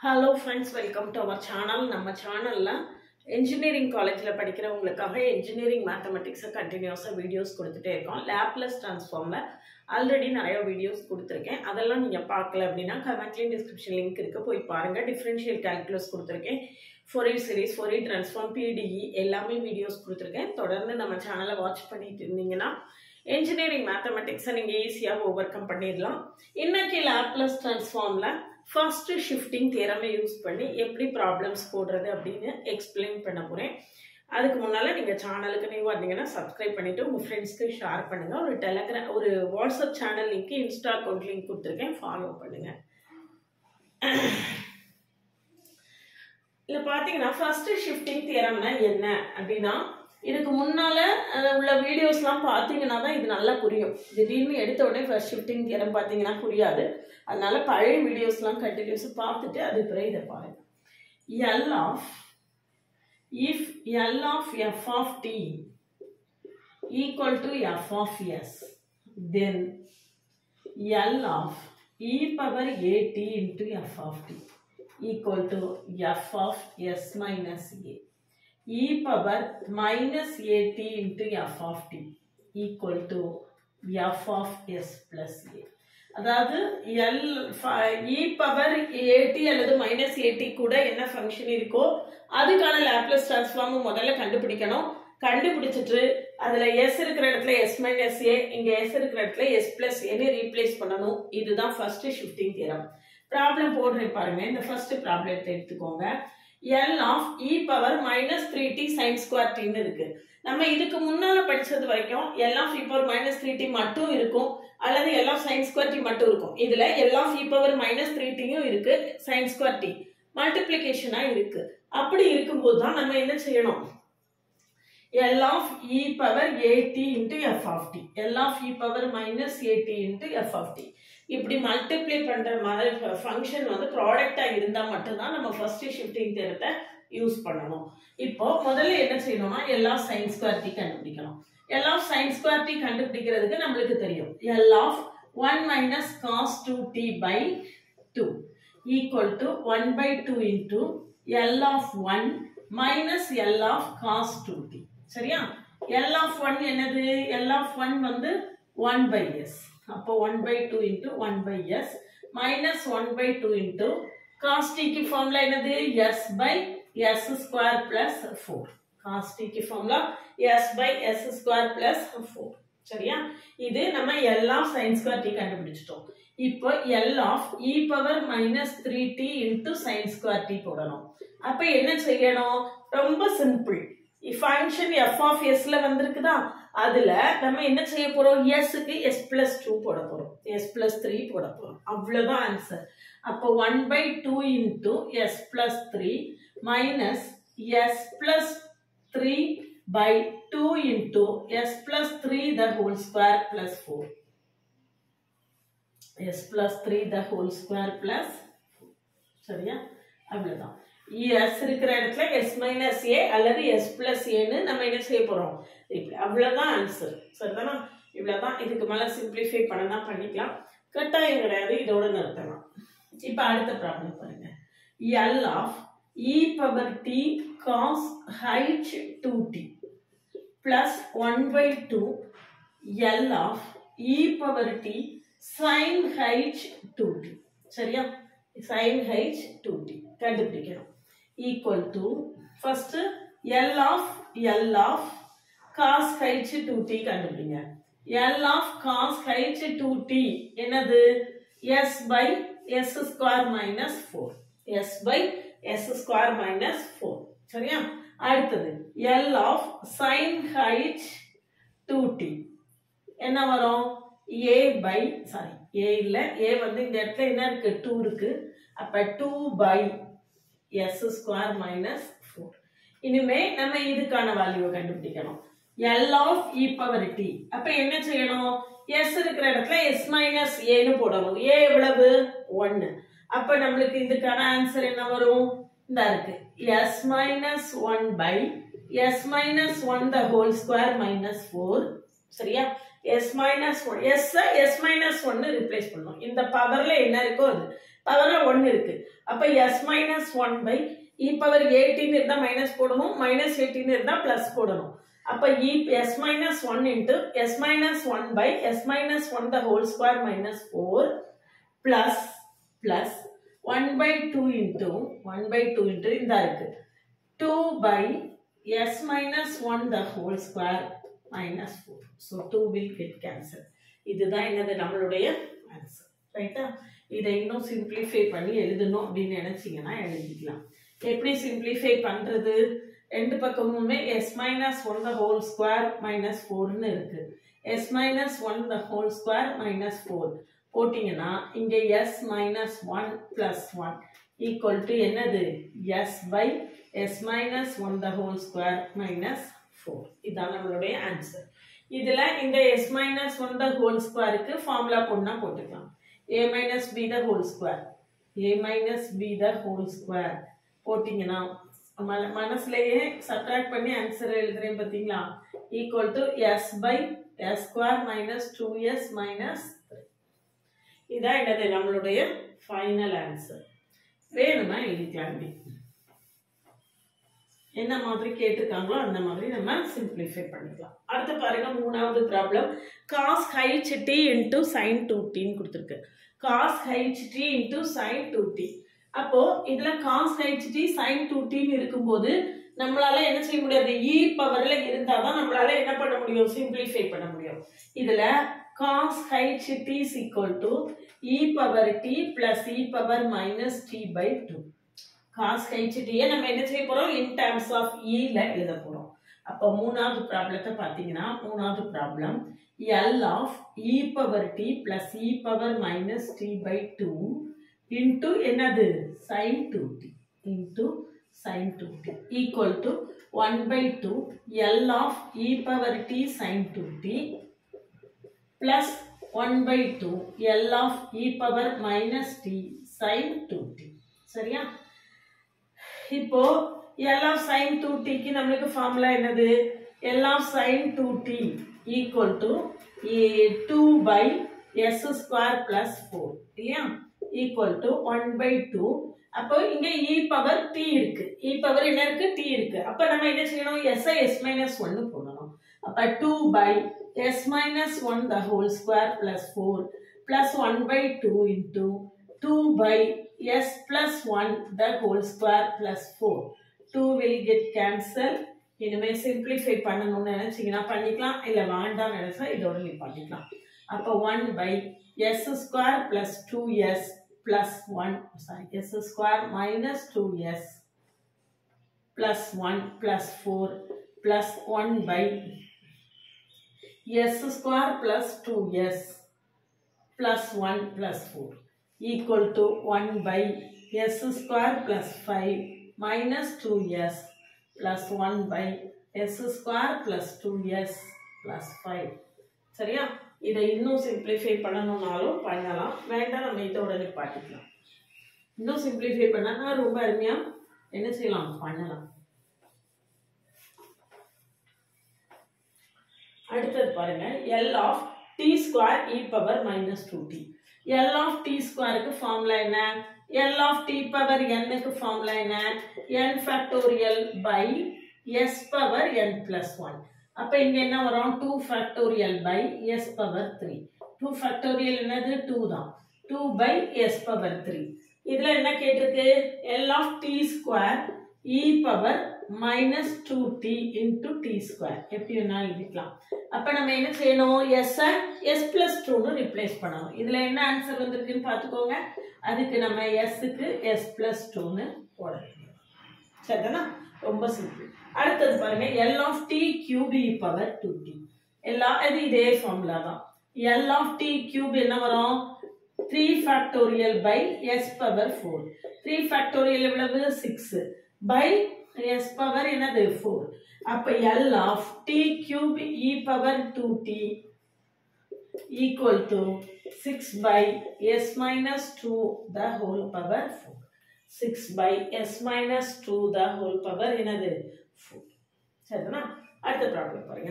Hello friends, welcome to our channel. நம்ம சேனல்ல engineering collegeல படிக்கிறவங்களுக்காக engineering mathematics continuous videos கொடுத்துட்டே இருக்கோம். Laplace transformல ஆல்ரெடி நிறைய வீடியோஸ் கொடுத்திருக்கேன். அதெல்லாம் நீங்க பார்க்கல அப்படினா கமெண்ட்ல description link இருக்கு போய் பாருங்க. differential calculus கொடுத்திருக்கேன். Fourier series, Fourier transform, PDE எல்லாமே வீடியோஸ் கொடுத்திருக்கேன். தொடர்ந்து நம்ம சேனலை வாட்ச் பண்ணிட்டு இருந்தீங்கன்னா engineering mathematics நீங்க ஈஸியா ஓவர்கம் பண்ணிடலாம். இன்னைக்கு Laplace transformல first shifting theorem use பண்ணி எப்படி ப்ராப்ளம்ஸ் போடுறது அப்படினு எக்ஸ்பிளைன் பண்ண போறேன். அதுக்கு முன்னால நீங்க சேனலுக்கு நியூவா இருந்தீங்கன்னா சப்ஸ்கிரைப் பண்ணிட்டு உங்க ஃப்ரெண்ட்ஸ்க்கு ஷேர் பண்ணுங்க. ஒரு டெலிகிராம் ஒரு WhatsApp channel link Insta account link கொடுத்திருக்கேன், ஃபாலோ பண்ணுங்க. இல்ல பாத்தீங்கன்னா ஃபர்ஸ்ட் ஷிஃப்டிங் தியரம்னா என்ன அப்படினா இதுக்கு முன்னால உள்ள வீடியோஸ்லாம் பாத்தீங்கன்னா தான் இது நல்லா புரியும். திடீர்னு எடுத்த உடனே ஃபர்ஸ்ட் ஷிஃப்டிங் தியரம் பாத்தீங்கன்னா புரியாது. அதனால பழைய வீடியோஸ்லாம் கண்டினியூஸா பார்த்துட்டு அதுக்கு பிறகு இத பாருங்க. L of if L of f of t equal to f of s, then L of e power at into f of t equal to f of s minus a. E power minus at into f of t equal to f of s plus a. அதாவது e power at அல்லது minus at கூட என்ன function இருக்கோ அதுக்கான Laplace transform முதல்ல கண்டுபிடிக்கணும். கண்டுபிடிச்சிட்டு அதுல s இருக்கிற இடத்துல s minus a, இங்க s இருக்கிற இடத்துல s plus a ன்னு ரீப்ளேஸ் பண்ணணும். இதுதான் ஃபர்ஸ்ட் ஷிஃப்டிங் தியரம். ப்ராப்ளம் போடுறேன் பாருங்க. இந்த ஃபர்ஸ்ட் ப்ராப்ளத்தை எடுத்துக்கோங்க. L of e power minus 3t sin square t ன்னு இருக்கு. நம்ம இதுக்கு முன்னால படிச்சது வரைக்கும் L of e power minus 3t மட்டும் இருக்கும் அல்லது L of sin square t மட்டும் இருக்கும். இதுல L of e power minus 3t யும் இருக்கு, sin square t மல்டிப்ளிகேஷனா இருக்கு. அப்படி இருக்கும்போது தான் நம்ம என்ன செய்யணும்? L of e power at into f of t, L of e power minus at into f of t இப்படி மல்டிப்ளை பண்ற மாதிரி ஃபங்க்ஷன் வந்து ப்ராடக்ட்டா இருந்தா மட்டும் தான் நம்ம ஃபர்ஸ்ட் ஷிஃப்டிங் தியரத்தை யூஸ் பண்ணணும். இப்போ முதல்ல என்ன செய்யணும்னா L of sin square t கண்டுபிடிக்கணும். L of sin square t கண்டுபிடிக்கிறதுக்கு நமக்கு தெரியும் L of 1 minus cos 2t by 2 equal to 1 by 2 into L of 1 minus L of cos 2t. சரியா? L of 1 என்னது? L of 1 வந்து 1 by s. அப்போ 1 by 2 into 1 by s minus 1 by 2 into cos t की formula என்னது? s by s square plus 4. cos t की formula s by s square plus 4. சரியா? இது நம்ம L of sin square t கண்டுபிடிச்சிட்டோம். இப்போ L of e power minus 3t into sin square t போடணும். அப்ப என்ன செய்யணும்? ரொம்ப simple. Function f of s ல வந்திருக்குதா? அதுல நம்ம என்ன செய்ய போறோம்? s க்கு s plus 2 போட போறோம், s plus 3 போட போறோம். அவ்வளவுதான் ஆன்சர். அப்போ 1 by 2 into s plus 3 minus s plus 3 by 2 into s plus 3 the whole square plus 4. s plus 3 the whole square plus 4. சரியா? அவ்வளவுதான். s இருக்கிற இடத்துல s minus a அல்லது s plus a ன்னு நம்ம என்ன செய்ய போறோம்? அவ்வளவுதான் ஆன்சர். சரிதானா? இவ்வளவுதான். இதுக்கு மேல சிம்பிளிஃபை பண்ணனா பண்ணிக்கலாம், கட்டாயம் கிடையாது, இதோட நிறுத்தலாம். இப்போ அடுத்த ப்ராப்ளம் பாருங்க. L of e power t cos h 2t plus 1 by 2 L of e power t sin h 2t. சரியா? sin h 2t கண்டுபிடிக்கணும். equal to first L of cos h 2t கண்டுபிடிங்க. L of cos h 2t என்னது? s by s square minus 4, s by s square minus 4. சரியா? அடுத்தது L of sin h 2t என்ன வரும்? a by a இல்ல, a வந்து இந்த இடத்துல என்ன இருக்கு? 2 இருக்கு. அப்ப 2 by s square minus 4. இனிமே நம்ம இதுக்கான வேல்யூவை கண்டுபிடிக்கணும். L of e power t. அப்ப என்ன செய்யணும்? s இருக்கிற இடத்துல s minus a ன்னு போடணும். a எவ்வளவு? 1. அப்ப நமக்கு இதுக்கான ஆன்சர் என்ன வரும்? இந்த இருக்கு s minus 1 by s minus 1 the whole square minus 4. சரியா? s minus 1 s minus 1 replace பண்ணனும். இந்த பவர்ல என்ன இருக்கோ அது பவர்ல 1 இருக்கு. அப்ப s minus 1 by e power 18 இருந்தா மைனஸ் போடணும், minus 18 இருந்தா பிளஸ் போடணும். அப்ப s minus 1 into s minus 1 by s minus 1 the whole square minus 4 plus 1 by 2 into இந்த இருக்கு 2 by s minus 1 the whole square minus 4. So 2 will get cancelled. இதுதான் என்னது நம்மளுடைய ஆன்சர். ரைட்டா? இதை இன்னும் சிம்பிளிஃபை பண்ணி எழுதணும் அப்படின்னு நினைச்சீங்கன்னா எழுதிக்கலாம். எப்படி சிம்பிளிஃபை பண்றது? ரெண்டு பக்கமுமே s minus 1 the whole square minus 4ன்னு இருக்கு. s minus 1 the whole square minus 4 போட்டீங்கன்னா இங்க s minus 1 plus 1 equal to என்னது? s by s minus 1 the whole square minus 4. இதான் நம்மளுடைய ஆன்சர். இதுல இந்த s minus 1 the whole squareக்கு formula போடனா போட்டுக்கலாம். a minus b the whole square போட்டீங்கன்னா மனசுலயே சப்ட்ராக்ட் பண்ணி ஆன்சர் எழுதுறேன் பாத்தீங்களா? Equal to s by s square minus 2s minus 3. இதான் என்னது நம்மளுடைய ஃபைனல் ஆன்சர். வேணுமா எழுதிக்கலாம். என்ன மாதிரி கேட்டிருக்காங்களோ அந்த மாதிரி நம்ம சிம்பிளிஃபை பண்ணிக்கலாம். அடுத்து பாருங்க மூணாவது problem. cos h t into sin 2t ன்னு கொடுத்திருக்கு. cos h t into sin 2t. அப்போ இதுல cos h t sin 2t ன்னு இருக்கும்போது நம்மளால என்ன செய்ய முடியாது? e பவர்ல இருந்தாதான் நம்மளால என்ன பண்ண முடியும்? சிம்பிளிஃபை பண்ண முடியும். இதுல cos h t is equal to e power t plus e power minus t by 2. cos h t நம்ம என்ன செய்ய போறோம்? in terms of e ல எழுத போறோம். அப்ப மூணாவது ப்ராப்ளத்தை பாத்தீங்கன்னா மூணாவது problem L of e power t plus e power minus t by 2 into என்னது? sin 2t into sin 2t equal to 1 by 2 L of e power t sin 2t plus 1 by 2 L of e power minus t sin 2t. சரியா? இப்போ L of sin 2t க்கு நமக்கு formula என்னது? L of sin 2t equal to 2 by s square plus 4 இல்லையா? equal to 1 by 2. அப்போ இங்க e power t இருக்கு. e power என்ன இருக்கு? t இருக்கு. அப்ப நம்ம என்ன செய்யணும்? s s minus 1 போடணும். அப்ப 2 by s minus 1 the whole square plus 4 plus 1 by 2 into 2 by s plus 1 the whole square plus 4. 2 will get cancelled. இனிமே சிம்பிளிஃபை பண்ணணும்னு நினைச்சீங்கன்னா பண்ணிக்கலாம், இல்ல வேண்டாம் நினைச்சா இதோட நீ பண்ணிக்கலாம். அப்ப 1 by s square plus 2s plus 1 s square minus 2s plus 1 plus 4 plus 1 by s square plus 2s plus 1 plus 4 equal to 1 by s square plus 5 minus 2s plus 1 by s square plus 2s plus 5. சரியா? இதை இன்னும் simplify பண்ணணும்னாலும் பண்ணலாம், வேண்டாம் நம்ம இதோட நிப்பாட்டிக்கலாம். இன்னும் simplify பண்ணா ரொம்ப அருமையா என்ன செய்யலாம்? பண்ணலாம். அடுத்தது பாருங்க L of t square e power minus 2t. L of t squareக்கு ஃபார்முலா என்ன? L of t power n க்கு ஃபார்முலா என்ன? n factorial by s power n plus 1. அப்ப இங்க என்ன வரும்? 2 factorial by s power 3. 2 factorial என்னது? 2 தான். 2 by s power 3. இதுல என்ன கேட்டிருக்கு? L of t square e power minus 2t into t square. எப்படி வேணா எழுதிக்கலாம். அப்ப நம்ம என்ன செய்யணும்? s plus 2 னு ரிப்ளேஸ் பண்ணணும். இதுல என்ன ஆன்சர் வந்திருக்குன்னு பாத்துக்கோங்க. அதுக்கு நம்ம s க்கு s plus 2 னு போடணும். சரிதானா? ரொம்ப சிம்பிள். அடுத்தது பாருங்க L of t cube e power 2t. இது இதே ஃபார்முலா தான். L of t cube என்ன வரும்? 3 factorial by s power 4. 3 factorial எவ்வளவு? 6 by s power என்னது? 4. அப்ப L of t cube e power 2t equal to 6 by s minus 2 the whole power 4. 6 by s minus 2 the whole power என்னது? 4. சரிதானா? அடுத்த problem பாருங்க.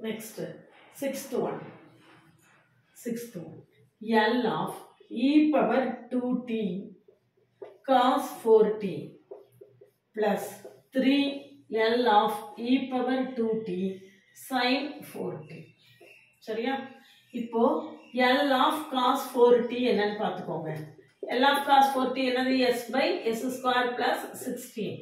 Next Sixth one. L of e power 2t cos 4t plus 3 L of e power 2t sin 4t. சரியா? இப்போ L of cos 4t என்னன்னு பார்த்துக்கோங்க. L of cos 4t என்னது? S by S square plus 16.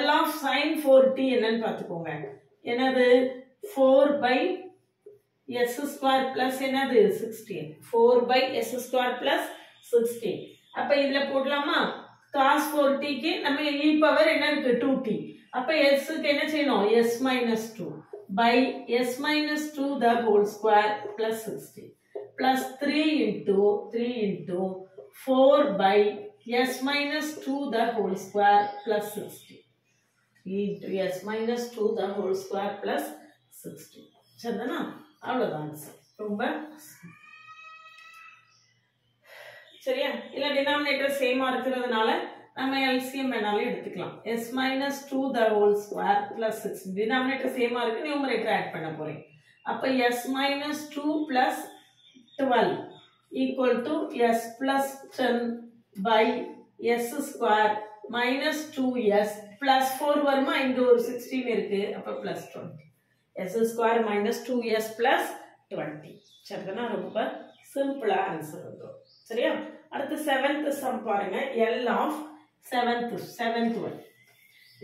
L of sin 4t என்னன்னு பார்த்துக்கோங்க. என்னது? 4 by S square plus என்னது? 16. 4 by S square plus 16. அப்ப இதுல போடலாமா? cos 4t க்கு நம்ம e power என்ன இருக்கு? 2t. அப்ப s க்கு என்ன செய்யணும்? s minus 2 by s minus 2 the whole square plus 16 plus 3 into 4 by s minus 2 the whole square plus 16. 3 into s minus 2 the whole square plus 16. சரிதானா? அவ்வளவுதான் ஆன்சர். ரொம்ப சரியா? இல்ல டினாமினேட்டர் சேமா இருக்கிறதுனால நம்ம LCM வேணாலும் எடுத்துக்கலாம். s minus 2 the whole square plus 6. Denominator சேமா இருக்கு, நியூமரேட்டர் ஆட் பண்ண போறேன். அப்ப s minus 2 plus 12 equal to s plus 10 by s square minus 2s plus 4 வருமா? இங்க ஒரு 16 இருக்கு, அப்ப plus 20. s square minus 2s plus 20. சரிதானா? ரொம்ப சிம்பிளா ஆன்சர் வந்துரும். சரியா? அடுத்து 7th சம் பாருங்க. L of 7th one.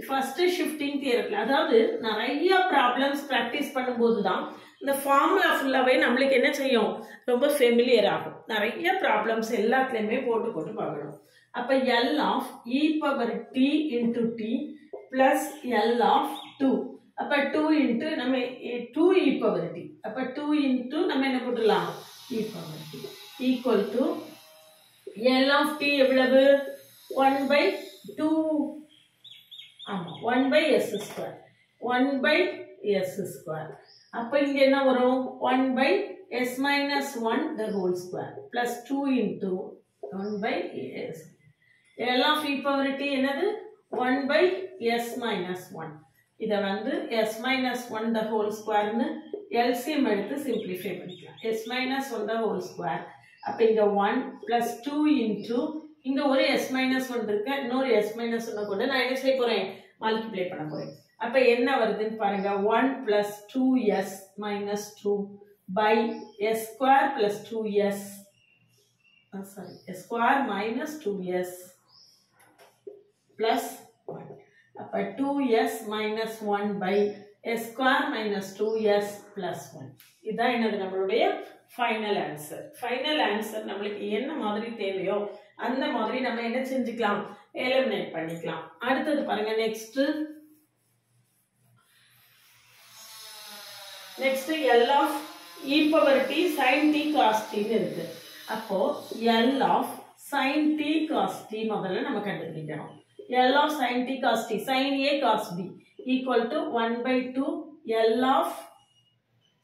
First shifting தியரத்துல, அதாவது நிறைய ப்ராப்ளம்ஸ் பிராக்டிஸ் பண்ணும்போது தான் இந்த ஃபார்முலா ஃபுல்லாவே நம்மளுக்கு என்ன செய்யும்? ரொம்ப ஃபெமிலியர் ஆகும். நிறைய ப்ராப்ளம்ஸ் எல்லாத்துலயுமே போட்டு பார்க்கணும். அப்ப L of e power t into t plus L of 2. அப்ப 2 into நம்ம 2 e power t. அப்ப 2 into நம்ம என்ன போடலாம்? e power t equal to L of t எவ்வளவு? 1 by 2. ஆமா, 1 by s square. 1 by s square. அப்ப இங்க என்ன வரும்? 1 by s minus 1 the whole square plus 2 into 1 by s. L of e power t என்னது? 1 by s minus 1. இத வந்து s minus 1 the whole square னு LCM எடுத்து simplify பண்ணிக்கலாம். s minus 1 the whole square. அப்ப இங்க 1 plus 2 into இங்க ஒரு s minus 1 இருக்கு, இன்னொரு s minus 1 கூட நான் என்ன செய்ய போறேன்? மல்டிப்ளை பண்ண போறேன். அப்ப என்ன வருதுன்னு பாருங்க. 1 plus 2s minus 2 by s square plus 2s sorry s square minus 2s plus 1. அப்ப 2s minus 1 by s square minus 2s plus 1. இதான் என்னது? நம்மளுடைய ஃபைனல் ஆன்சர். ஃபைனல் ஆன்சர் நம்மளுக்கு என்ன மாதிரி தேவையோ அந்த மாதிரி நம்ம என்ன செஞ்சுக்கலாம்? எலிமினேட் பண்ணிக்கலாம். அடுத்தது பாருங்க. Next L of e power t sin t cos t ன்னு இருக்கு. அப்போ L of sin t cos t முதல்ல நம்ம கண்டுபிடிக்கணும். L of sin t cos t sin a cos b equal to 1 by 2 L of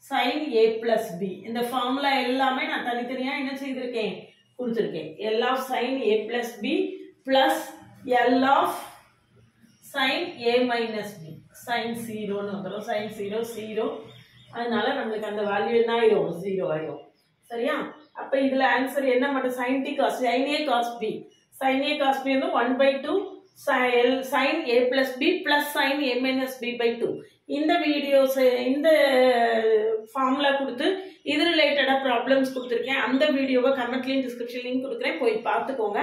sin a plus b. இந்த formula எல்லாமே நான் தனித்தனியா என்ன செய்திருக்கேன்? கொடுத்திருக்கேன். L of sin a plus b plus L of sin a minus b. sin 0 ன்னு வந்துரும். sin 0 0. அதனால நம்மளுக்கு அந்த வேல்யூ என்ன ஆயிரும்? 0 ஆயிரும். சரியா? அப்ப இதுல ஆன்சர் என்ன? மட்டும் sin t cos sin a cos b. sin a cos b வந்து 1 by 2 sin a plus b plus sin a minus b by 2. இந்த வீடியோஸ் இந்த ஃபார்முலா கொடுத்து இது ரிலேட்டடா ப்ராப்ளம்ஸ் கொடுத்துருக்கேன். அந்த வீடியோவை கமெண்ட்லயும் டிஸ்கிரிப்ஷன்லயும் கொடுக்குறேன், போய் பார்த்துக்கோங்க.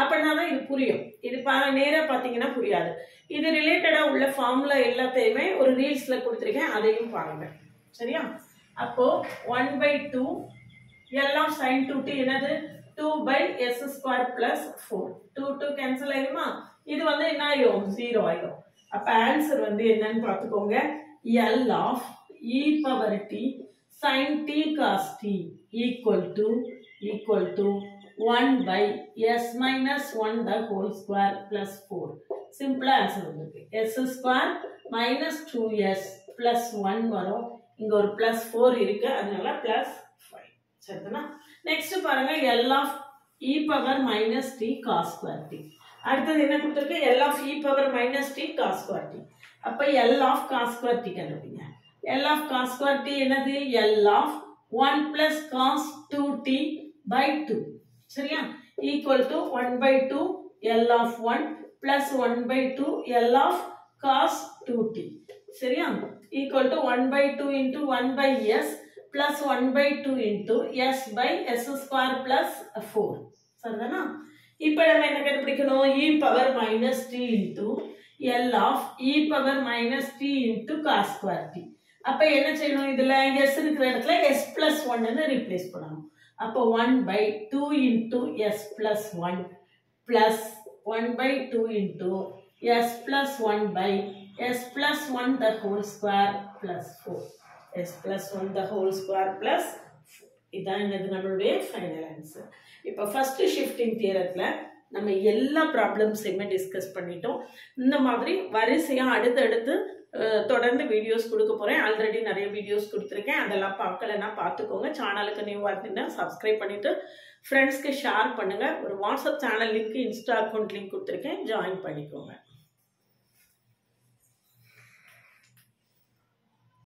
அப்படின்னா தான் இது புரியும். இது நேரா பார்த்தீங்கன்னா புரியாது. இது ரிலேட்டடா உள்ள ஃபார்முலா எல்லாத்தையுமே ஒரு ரீல்ஸ்ல கொடுத்துருக்கேன், அதையும் பாருங்க. சரியா? அப்போ 1 by 2 L of sin 2t என்னது? 2 by s square plus 4. 2 cancel ஆயிருமா? இது வந்து என்ன ஆயிரும்? 0 ஆயிரும். அப்ப ஆன்சர் வந்து என்னன்னு பார்த்துக்கோங்க. L of e power t sin t cos t equal to 1 by s minus 1 the whole square plus 4. சிம்பிளா ஆன்சர் வந்துருக்கு. s square minus 2s plus 1 வரும். இங்க ஒரு plus 4 இருக்கு, அதனால plus 5. சரிதானா? நெக்ஸ்ட் பாருங்க. L of e power minus t cos square t. அடுத்தது என்ன கொடுத்திருக்கு? L of e power minus t cos square t. அப்ப L of cos square t கண்டுபிடிங்க. L of cos square t என்னது L of 1 plus cos 2t by 2 சரியா equal to 1 by 2 L of 1 plus 1 by 2 L of cos 2t சரியா equal to 1 by 2 into 1 by s plus 1 by 2 into s by s square plus 4 சரிதானா இப்போ நம்ம என்ன கண்டுபிடிக்கணும் e power minus t into L of e power minus t into cos square t அப்ப என்ன செய்யணும் இதுல s இருக்கிற இடத்துல s plus 1 ன்னு ரீப்ளேஸ் பண்ணனும் அப்ப 1 by 2 into s plus 1 plus 1 by 2 into s plus 1 by s plus 1 the whole square plus 4 s plus 1 the whole square plus 4 இதான் என்னது நம்மளுடைய ஃபைனல் ஆன்சர் இப்போ ஃபர்ஸ்ட் ஷிஃப்டிங் தியரத்துல நம்ம எல்லா ப்ராப்ளம்ஸையுமே டிஸ்கஸ் பண்ணிட்டோம் இந்த மாதிரி வரிசையா அடுத்தடுத்து தொடர்ந்து வீடியோஸ் கொடுக்க போறேன் ஆல்ரெடி நிறைய வீடியோஸ் கொடுத்துருக்கேன் அதெல்லாம் பார்க்கலன்னா பார்த்துக்கோங்க சேனலுக்கு நியூவாக இருந்தீங்கன்னா சப்ஸ்கிரைப் பண்ணிட்டு ஃப்ரெண்ட்ஸ்க்கு ஷேர் பண்ணுங்க ஒரு WhatsApp channel link Insta account link கொடுத்துருக்கேன் ஜாயின் பண்ணிக்கோங்க